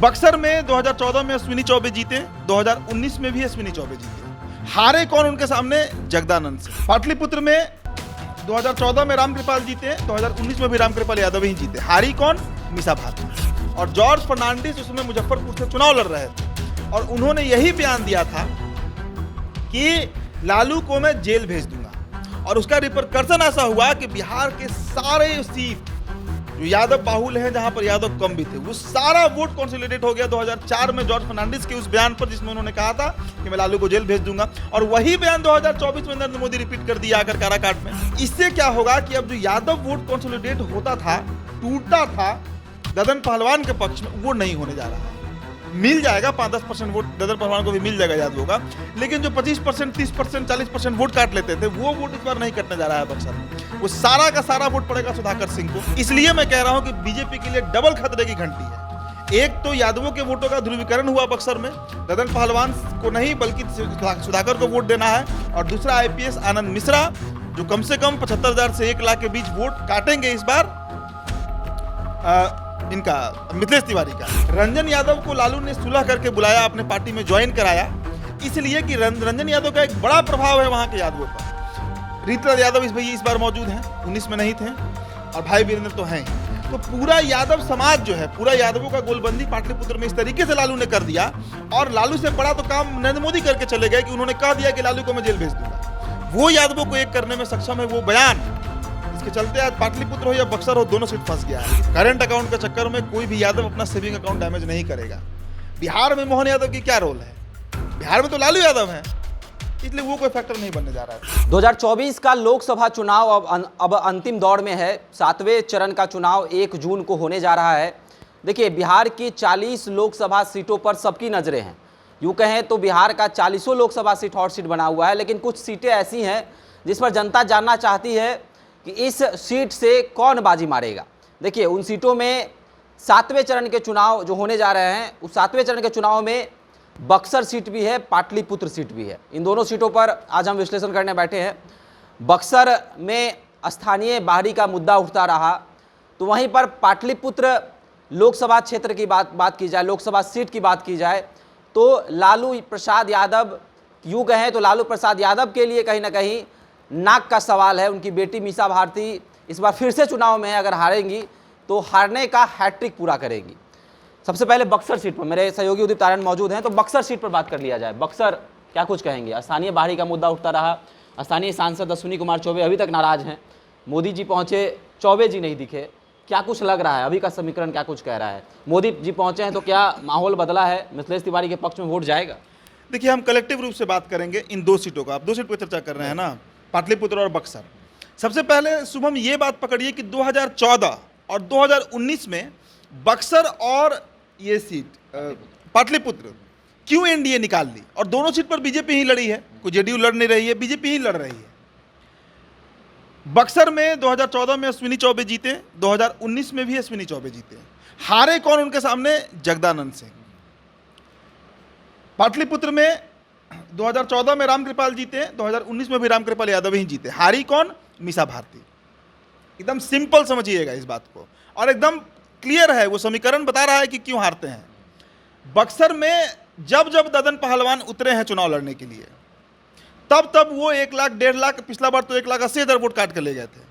बक्सर में 2014 में अश्विनी चौबे जीते, 2019 में भी अश्विनी चौबे जीते। हारे कौन उनके सामने? जगदानंद सिंह। पाटलिपुत्र में 2014 में रामकृपाल जीते, 2019 में भी रामकृपाल यादव ही जीते। हारी कौन? मीसा भारती। और जॉर्ज फर्नांडिस उसमें मुजफ्फरपुर से चुनाव लड़ रहे थे और उन्होंने यही बयान दिया था कि लालू को मैं जेल भेज दूंगा। और उसका रिपरकर्शन ऐसा हुआ कि बिहार के सारे सीट जो यादव बाहुल हैं, जहां पर यादव कम भी थे, वो सारा वोट कंसोलिडेट हो गया 2004 में जॉर्ज फर्नांडिस के उस बयान पर, जिसमें उन्होंने कहा था कि मैं लालू को जेल भेज दूंगा। और वही बयान 2024 में नरेंद्र मोदी रिपीट कर दिया आकर काराकाट में। इससे क्या होगा कि अब जो यादव वोट कंसोलिडेट होता था, टूटता था ददन पहलवान के पक्ष में, वो नहीं होने जा रहा है। मिल जाएगा 5-10% वोट ददन पहलवान को भी मिल जाएगा यादवों का, लेकिन जो 25%, 30%, 40% वोट काट लेते थे, वो वोट इस बार नहीं कटने जा रहा है बक्सर में। वो सारा का सारा वोट पड़ेगा सुधाकर सिंह को। इसलिए मैं कह रहा हूं कि बीजेपी के लिए डबल खतरे की घंटी है। एक तो यादवों के वोटों का ध्रुवीकरण हुआ बक्सर में, ददन पहलवान को नहीं बल्कि सुधाकर को वोट देना है। और दूसरा IPS आनंद मिश्रा, जो कम से कम 75,000 से 1 लाख के बीच वोट काटेंगे इस बार, इनका मिथिलेश तिवारी का। रंजन यादव को लालू ने सुलह करके बुलाया, अपने पार्टी में ज्वाइन कराया, इसलिए कि रंजन यादव का एक बड़ा प्रभाव है वहां के यादवों पर। रीतराज यादव इस बार मौजूद हैं, 19 में नहीं थे, और भाई वीरेंद्र तो हैं। तो पूरा यादव समाज जो है, पूरा यादवों का गोलबंदी पाटलिपुत्र में इस तरीके से लालू ने कर दिया। और लालू से बड़ा तो काम नरेंद्र मोदी करके चले गए कि उन्होंने कह दिया कि लालू को मैं जेल भेज दूंगा। वो यादवों को एक करने में सक्षम है, वो बयान। इसके चलते आज पाटलिपुत्र हो या बक्सर हो, दोनों सीट फंस गया है। करंट अकाउंट के चक्कर में कोई भी यादव अपना सेविंग अकाउंट डैमेज नहीं करेगा। बिहार में मोहन यादव की क्या रोल है? बिहार में तो लालू यादव है, इसलिए वो कोई फैक्टर नहीं बनने जा रहा है। 2024 का लोकसभा चुनाव अब अंतिम दौर में है। 7वें चरण का चुनाव 1 जून को होने जा रहा है। देखिए, बिहार की 40 लोकसभा सीटों पर सबकी नज़रें हैं। यूँ कहें तो बिहार का 40 लोकसभा सीट हॉट सीट बना हुआ है, लेकिन कुछ सीटें ऐसी हैं जिस पर जनता जानना चाहती है कि इस सीट से कौन बाजी मारेगा। देखिए, उन सीटों में 7वें चरण के चुनाव जो होने जा रहे हैं, उस 7वें चरण के चुनाव में बक्सर सीट भी है, पाटलिपुत्र सीट भी है। इन दोनों सीटों पर आज हम विश्लेषण करने बैठे हैं। बक्सर में स्थानीय बाहरी का मुद्दा उठता रहा, तो वहीं पर पाटलिपुत्र लोकसभा क्षेत्र की बात की जाए, लोकसभा सीट की बात की जाए, तो लालू प्रसाद यादव, यूँ कहें तो लालू प्रसाद यादव के लिए कहीं ना कहीं नाक का सवाल है। उनकी बेटी मीसा भारती इस बार फिर से चुनाव में है, अगर हारेंगी तो हारने का हैट्रिक पूरा करेगी। सबसे पहले बक्सर सीट पर मेरे सहयोगी उदित तारण मौजूद हैं, तो बक्सर सीट पर बात कर लिया जाए। बक्सर क्या कुछ कहेंगे? स्थानीय बाहरी का मुद्दा उठता रहा, स्थानीय सांसद अश्विनी कुमार चौबे अभी तक नाराज हैं, मोदी जी पहुंचे, चौबे जी नहीं दिखे, क्या कुछ लग रहा है? अभी का समीकरण क्या कुछ कह रहा है? मोदी जी पहुंचे हैं तो क्या माहौल बदला है? मिथिलेश तिवारी के पक्ष में वोट जाएगा? देखिए, हम कलेक्टिव रूप से बात करेंगे इन दो सीटों का। आप दो सीट पर चर्चा कर रहे हैं ना, पाटलिपुत्र और बक्सर। सबसे पहले शुभम ये बात पकड़िए कि 2014 और 2019 में बक्सर और ये सीट पाटलिपुत्र क्यों एनडीए निकाल ली, और दोनों सीट पर बीजेपी ही लड़ी है, कोई जेडीयू लड़ नहीं रही है, बीजेपी ही लड़ रही है। बक्सर में 2014 में अश्विनी चौबे जीते, 2019 में भी अश्विनी चौबे जीते। हारे कौन उनके सामने? जगदानंद सिंह। पाटलिपुत्र में 2014 में रामकृपाल जीते, 2019 में भी रामकृपाल यादव ही जीते। हारी कौन? मीसा भारती। एकदम सिंपल समझिएगा इस बात को, और एकदम क्लियर है, वो समीकरण बता रहा है कि क्यों हारते हैं। बक्सर में जब जब ददन पहलवान उतरे हैं चुनाव लड़ने के लिए, तब तब वो 1 लाख 1.5 लाख, पिछला बार तो 1,80,000 वोट काट के ले गए थे।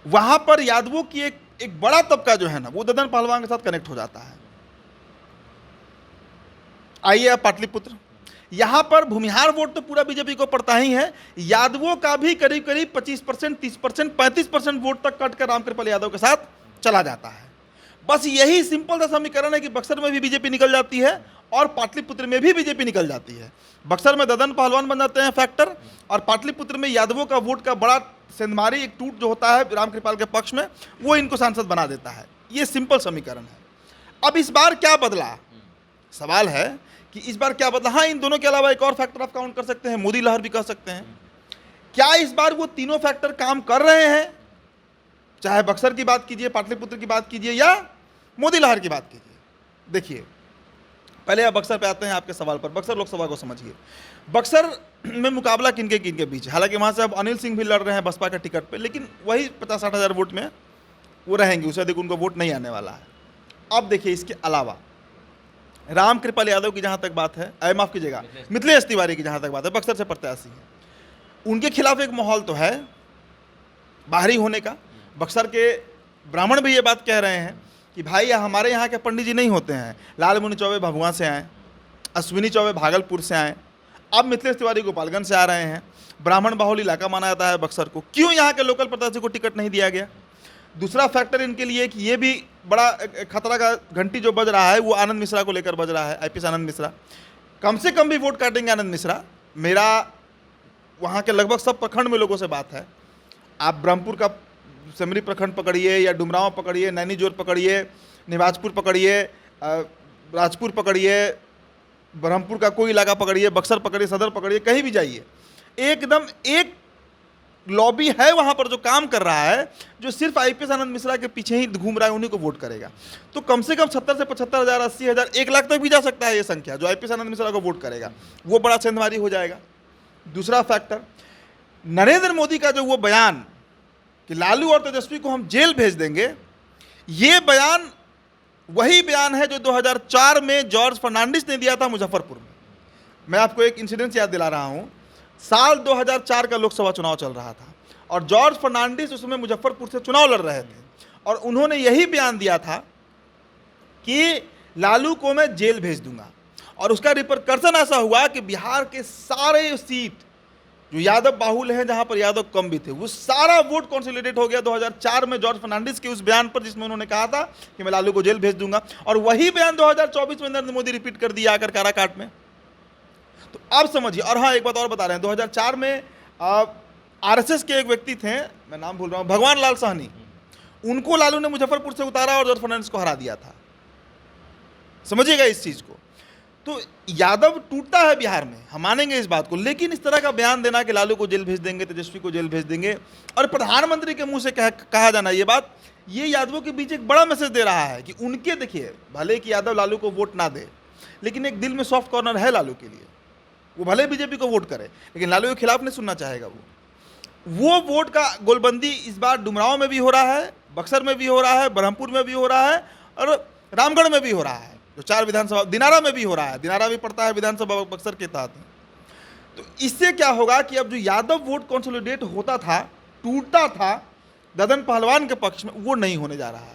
वहां पर यादवों की एक बड़ा तबका जो है ना, वो ददन पहलवान के साथ कनेक्ट हो जाता है। आइए अब पाटलिपुत्र, यहां पर भूमिहार वोट तो पूरा बीजेपी को पड़ता ही है, यादवों का भी करीब करीब 25%, 30%, 35% वोट तक कटकर रामकृपाल यादव के साथ चला जाता है। बस यही सिंपल सा समीकरण है कि बक्सर में भी बीजेपी निकल जाती है और पाटलिपुत्र में भी बीजेपी निकल जाती है। बक्सर में ददन पहलवान बन जाते हैं फैक्टर, और पाटलिपुत्र में यादवों का वोट का बड़ा सेंधमारी एक टूट जो होता है रामकृपाल के पक्ष में, वो इनको सांसद बना देता है। ये सिंपल समीकरण है। अब इस बार क्या बदला? सवाल है कि इस बार क्या बदला। हाँ, इन दोनों के अलावा एक और फैक्टर आप काउंट कर सकते हैं, मोदी लहर भी कह सकते हैं। क्या इस बार वो तीनों फैक्टर काम कर रहे हैं? चाहे बक्सर की बात कीजिए, पाटलिपुत्र की बात कीजिए, या मोदी लहर की बात कीजिए। देखिए, पहले आप बक्सर पे आते हैं आपके सवाल पर। बक्सर लोकसभा को समझिए। बक्सर में मुकाबला किनके बीच है? हालांकि वहां से अब अनिल सिंह भी लड़ रहे हैं बसपा के टिकट पे, लेकिन वही 50-60 हज़ार वोट में वो रहेंगे, उससे अधिक उनको वोट नहीं आने वाला है। अब देखिए इसके अलावा राम कृपाल यादव की जहां तक बात है, माफ कीजिएगा, मिथिलेश तिवारी की जहां तक बात है, बक्सर से प्रत्याशी है, उनके खिलाफ एक माहौल तो है बाहरी होने का। बक्सर के ब्राह्मण भी ये बात कह रहे हैं कि भाई हमारे यहाँ के पंडित जी नहीं होते हैं, लालमुनि चौबे भभुआ से आए, अश्विनी चौबे भागलपुर से आए, अब मिथिलेश तिवारी गोपालगंज से आ रहे हैं। ब्राह्मण बाहुल इलाका माना जाता है बक्सर को, क्यों यहाँ के लोकल प्रत्याशी को टिकट नहीं दिया गया? दूसरा फैक्टर इनके लिए कि ये भी बड़ा खतरा का घंटी जो बज रहा है वो आनंद मिश्रा को लेकर बज रहा है। आईपीएस आनंद मिश्रा कम से कम भी वोट काटेंगे आनंद मिश्रा। मेरा वहाँ के लगभग सब प्रखंड में लोगों से बात है, आप ब्रह्मपुर का सेमरी प्रखंड पकड़िए या डुमरांव पकड़िए, नैनीजोर पकड़िए, निवाजपुर पकड़िए, राजपुर पकड़िए, ब्रह्मपुर का कोई इलाका पकड़िए, बक्सर पकड़िए, सदर पकड़िए, कहीं भी जाइए, एकदम एक लॉबी है वहाँ पर जो काम कर रहा है, जो सिर्फ आईपीएस आनंद मिश्रा के पीछे ही घूम रहा है, उन्हीं को वोट करेगा। तो कम से कम 70 से 75,000, 80,000, 1 लाख तक भी जा सकता है ये संख्या, जो आईपीएस आनंद मिश्रा को वोट करेगा, वो बड़ा सेंधमारी हो जाएगा। दूसरा फैक्टर, नरेंद्र मोदी का जो वो बयान कि लालू और तेजस्वी को हम जेल भेज देंगे, ये बयान वही बयान है जो 2004 में जॉर्ज फर्नांडिस ने दिया था मुजफ्फरपुर में। मैं आपको एक इंसिडेंस याद दिला रहा हूँ। साल 2004 का लोकसभा चुनाव चल रहा था और जॉर्ज फर्नांडिस उस समय मुजफ्फरपुर से चुनाव लड़ रहे थे और उन्होंने यही बयान दिया था कि लालू को मैं जेल भेज दूंगा। और उसका रिपरकर्सन ऐसा हुआ कि बिहार के सारे सीट जो यादव बाहुल हैं, जहां पर यादव कम भी थे, वो सारा वोट कॉन्सोलिडेट हो गया 2004 में जॉर्ज फर्नांडिस के उस बयान पर, जिसमें उन्होंने कहा था कि मैं लालू को जेल भेज दूंगा। और वही बयान 2024 में नरेंद्र मोदी रिपीट कर दिया आकर काराकाट में। तो अब समझिए। और हाँ, एक बात और बता रहे हैं, 2004 में आरएसएस के एक व्यक्ति थे, मैं नाम भूल रहा हूँ, भगवान लाल साहनी, उनको लालू ने मुजफ्फरपुर से उतारा और जॉर्ज फर्नांडिस को हरा दिया था। समझिएगा इस चीज को। तो यादव टूटता है बिहार में, हम मानेंगे इस बात को, लेकिन इस तरह का बयान देना कि लालू को जेल भेज देंगे, तेजस्वी को जेल भेज देंगे, और प्रधानमंत्री के मुंह से कहा जाना ये बात, ये यादवों के बीच एक बड़ा मैसेज दे रहा है कि उनके, देखिए भले कि यादव लालू को वोट ना दे, लेकिन एक दिल में सॉफ्ट कॉर्नर है लालू के लिए। वो भले बीजेपी को वोट करे, लेकिन लालू के खिलाफ नहीं सुनना चाहेगा। वो वोट का गोलबंदी इस बार डुमरांव में भी हो रहा है, बक्सर में भी हो रहा है, ब्रह्मपुर में भी हो रहा है और रामगढ़ में भी हो रहा है, जो 4 विधानसभा, दिनारा में भी हो रहा है, दिनारा भी पड़ता है विधानसभा बक्सर के तहत। तो इससे क्या होगा कि अब जो यादव वोट कंसोलिडेट होता था, टूटता था ददन पहलवान के पक्ष में, वो नहीं होने जा रहा है।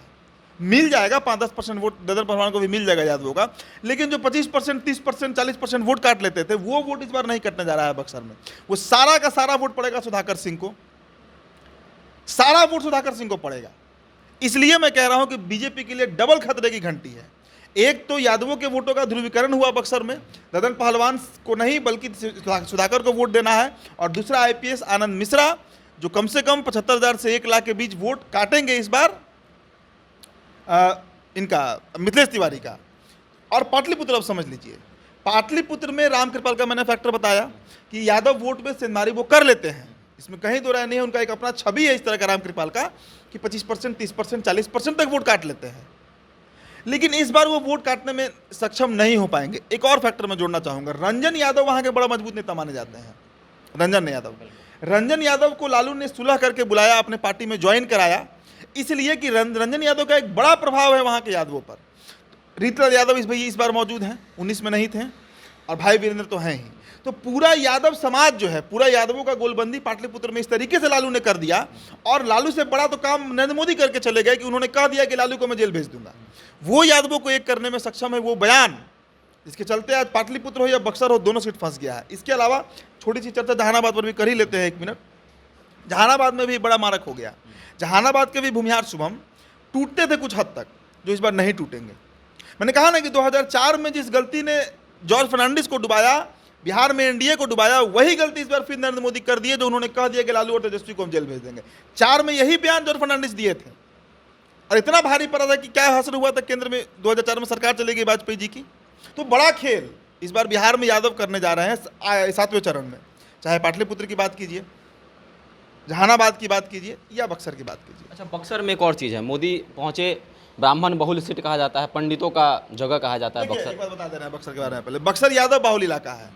मिल जाएगा 5-10% वोट ददन पहलवान को भी मिल जाएगा यादवों का, लेकिन जो 25%, 30%, 40% वोट काट लेते थे, वो वोट इस बार नहीं कटने जा रहा है बक्सर में। वो सारा का सारा वोट पड़ेगा सुधाकर सिंह को, सारा वोट सुधाकर सिंह को पड़ेगा। इसलिए मैं कह रहा हूं कि बीजेपी के लिए डबल खतरे की घंटी है। एक तो यादवों के वोटों का ध्रुवीकरण हुआ बक्सर में, ददन पहलवान को नहीं बल्कि सुधाकर को वोट देना है, और दूसरा आईपीएस आनंद मिश्रा जो कम से कम 75,000 से 1 लाख के बीच वोट काटेंगे इस बार इनका मिथिलेश तिवारी का। और पाटलिपुत्र, अब समझ लीजिए, पाटलिपुत्र में रामकृपाल का मैंने फैक्टर बताया कि यादव वोट में सेंधमारी वो कर लेते हैं, इसमें कहीं दो राय नहीं है। उनका एक अपना छवि है इस तरह का रामकृपाल का कि 25%, 30%, 40% तक वोट काट लेते हैं, लेकिन इस बार वो वोट काटने में सक्षम नहीं हो पाएंगे। एक और फैक्टर मैं जोड़ना चाहूंगा, रंजन यादव वहां के बड़ा मजबूत नेता माने जाते हैं। रंजन यादव को लालू ने सुलह करके बुलाया, अपने पार्टी में ज्वाइन कराया, इसलिए कि रंजन यादव का एक बड़ा प्रभाव है वहां के यादवों पर। रीतलाल यादव इस बार मौजूद हैं, 19 में नहीं थे, और भाई वीरेंद्र तो हैं ही। तो पूरा यादव समाज जो है, पूरा यादवों का गोलबंदी पाटलिपुत्र में इस तरीके से लालू ने कर दिया, और लालू से बड़ा तो काम नरेंद्र मोदी करके चले गए कि उन्होंने कह दिया कि लालू को मैं जेल भेज दूंगा। वो यादवों को एक करने में सक्षम है, वो बयान, जिसके चलते आज पाटलिपुत्र हो या बक्सर हो, दोनों सीट फंस गया है। इसके अलावा छोटी सी चर्चा जहानाबाद पर भी कर ही लेते हैं, 1 मिनट। जहानाबाद में भी बड़ा मारक हो गया। जहानाबाद के भी भूमिहार शुभम टूटते थे कुछ हद तक, जो इस बार नहीं टूटेंगे। मैंने कहा ना कि 2004 में जिस गलती ने जॉर्ज फर्नांडिस को डुबाया, बिहार में एनडीए को डुबाया, वही गलती इस बार फिर नरेंद्र मोदी कर दिए, जो उन्होंने कह दिया कि लालू और तेजस्वी को हम जेल भेज देंगे। 4 में यही बयान जॉर्ज फर्नांडिस दिए थे, और इतना भारी पड़ा था कि क्या हासिल हुआ था केंद्र में 2004 में सरकार चली गई वाजपेयी जी की। तो बड़ा खेल इस बार बिहार में यादव करने जा रहे हैं 7वें चरण में, चाहे पाटलिपुत्र की बात कीजिए, जहानाबाद की बात कीजिए या बक्सर की बात कीजिए। अच्छा, बक्सर में एक और चीज़ है, मोदी पहुंचे, ब्राह्मण बहुल सीट कहा जाता है, पंडितों का जगह कहा जाता है बक्सर। एक बात बता दे रहे हैं बक्सर के बारे में। पहले बक्सर यादव बाहुल इलाका है,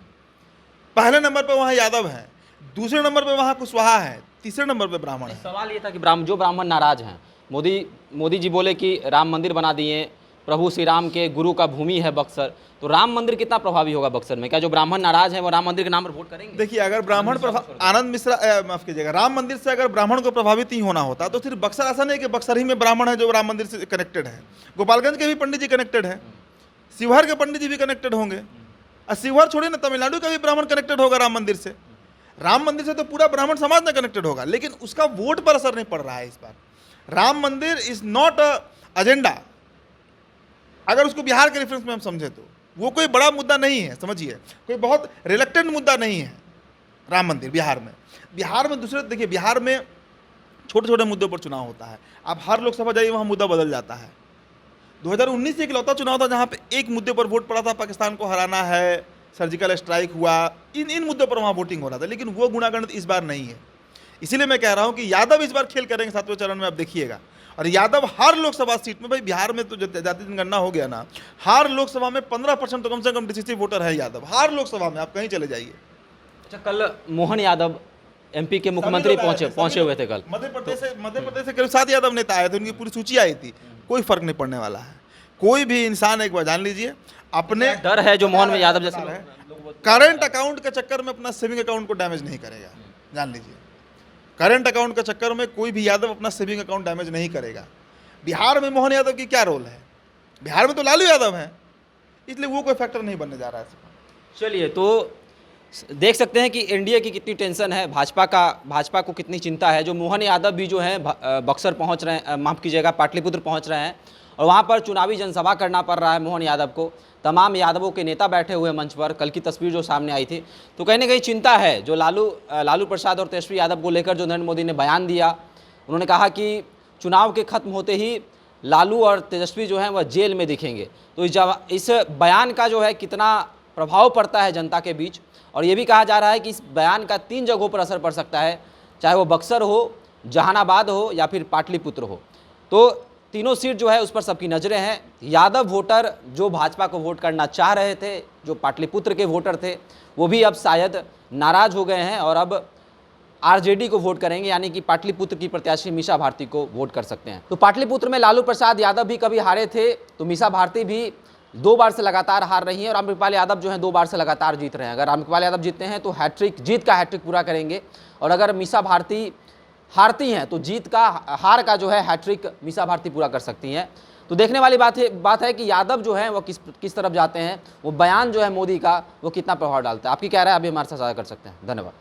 पहले नंबर पे वहाँ यादव है, दूसरे नंबर पे वहाँ कुशवाहा है, तीसरे नंबर पे ब्राह्मण है। सवाल ये था कि जो ब्राह्मण नाराज हैं, मोदी जी बोले कि राम मंदिर बना दिए, प्रभु श्री राम के गुरु का भूमि है बक्सर, तो राम मंदिर कितना प्रभावी होगा बक्सर में? क्या जो ब्राह्मण नाराज हैं वो राम मंदिर के नाम पर वोट करेंगे? देखिए, अगर ब्राह्मण आनंद मिश्रा माफ कीजिएगा, राम मंदिर से अगर ब्राह्मण को प्रभावित ही होना होता तो सिर्फ बक्सर ऐसा नहीं कि बक्सर ही में ब्राह्मण है जो राम मंदिर से कनेक्टेड है। गोपालगंज के भी पंडित जी कनेक्टेड है, शिवहर के पंडित जी भी कनेक्टेड होंगे, और शिवहर छोड़िए ना, तमिलनाडु का भी ब्राह्मण कनेक्टेड होगा राम मंदिर से। राम मंदिर से तो पूरा ब्राह्मण समाज में कनेक्टेड होगा, लेकिन उसका वोट पर असर नहीं पड़ रहा है इस बार। राम मंदिर इज नॉट अ एजेंडा, अगर उसको बिहार के रेफरेंस में हम समझे तो वो कोई बड़ा मुद्दा नहीं है, समझिए, कोई बहुत रिलेक्टेंट मुद्दा नहीं है राम मंदिर बिहार में। बिहार में दूसरे, देखिए, बिहार में छोटे छोटे मुद्दों पर चुनाव होता है। आप हर लोकसभा जाइए, वहाँ मुद्दा बदल जाता है। 2019 एक इकलौता चुनाव था जहाँ पे एक मुद्दे पर वोट पड़ा था, पाकिस्तान को हराना है, सर्जिकल स्ट्राइक हुआ, इन मुद्दों पर वहाँ वोटिंग हो रहा था, लेकिन वो गुणागणित इस बार नहीं है। इसीलिए मैं कह रहा हूँ कि यादव इस बार खेल करेंगे 7वें चरण में, आप देखिएगा। और यादव हर लोकसभा सीट में, भाई बिहार में तो जाति जनगणना हो गया ना, हर लोकसभा में 15% तो कम से कम डिसिसिव वोटर है यादव, हर लोकसभा में, आप कहीं चले जाइए। अच्छा, कल मोहन यादव एमपी के मुख्यमंत्री पहुंचे हुए थे कल मध्य प्रदेश से करीब 7 यादव नेता आए थे, उनकी पूरी सूची आई थी। कोई फर्क नहीं पड़ने वाला है। कोई भी इंसान, एक बार जान लीजिए, अपने डर है जो मोहन यादव जैसे करंट अकाउंट के चक्कर में अपना सेविंग अकाउंट को डैमेज नहीं करेगा, जान लीजिए। करंट अकाउंट के चक्कर में कोई भी यादव अपना सेविंग अकाउंट डैमेज नहीं करेगा। बिहार में मोहन यादव की क्या रोल है? बिहार में तो लालू यादव है, इसलिए वो कोई फैक्टर नहीं बनने जा रहा है। चलिए, तो देख सकते हैं कि एनडीए की कितनी टेंशन है, भाजपा को कितनी चिंता है। जो मोहन यादव भी जो है बक्सर पहुंच रहे हैं, माफ़ कीजिएगा, पाटलिपुत्र पहुंच रहे हैं, और वहां पर चुनावी जनसभा करना पड़ रहा है मोहन यादव को। तमाम यादवों के नेता बैठे हुए मंच पर, कल की तस्वीर जो सामने आई थी, तो कहीं ना कहीं चिंता है। जो लालू प्रसाद और तेजस्वी यादव को लेकर जो नरेंद्र मोदी ने बयान दिया, उन्होंने कहा कि चुनाव के खत्म होते ही लालू और तेजस्वी जो हैं वह जेल में दिखेंगे। तो इस बयान का जो है कितना प्रभाव पड़ता है जनता के बीच, और ये भी कहा जा रहा है कि इस बयान का 3 जगहों पर असर पड़ सकता है, चाहे वो बक्सर हो, जहानाबाद हो या फिर पाटलिपुत्र हो। तो तीनों सीट जो है उस पर सबकी नज़रें हैं। यादव वोटर जो भाजपा को वोट करना चाह रहे थे, जो पाटलिपुत्र के वोटर थे, वो भी अब शायद नाराज हो गए हैं और अब आरजेडी को वोट करेंगे, यानी कि पाटलिपुत्र की प्रत्याशी मीसा भारती को वोट कर सकते हैं। तो पाटलिपुत्र में लालू प्रसाद यादव भी कभी हारे थे, तो मीसा भारती भी 2 बार से लगातार हार रही हैं, और रामकृपाल यादव जो हैं 2 बार से लगातार जीत रहे हैं। अगर रामकृपाल यादव जीतते हैं तो जीत का हैट्रिक पूरा करेंगे, और अगर मीसा भारती हारती हैं तो हार का जो है हैट्रिक मीसा भारती पूरा कर सकती हैं। तो देखने वाली बात है कि यादव जो है वो किस तरफ जाते हैं, वो बयान जो है मोदी का वो कितना प्रभाव डालता है। आपकी क्या राय है, अभी हमारे साथ साझा कर सकते हैं। धन्यवाद।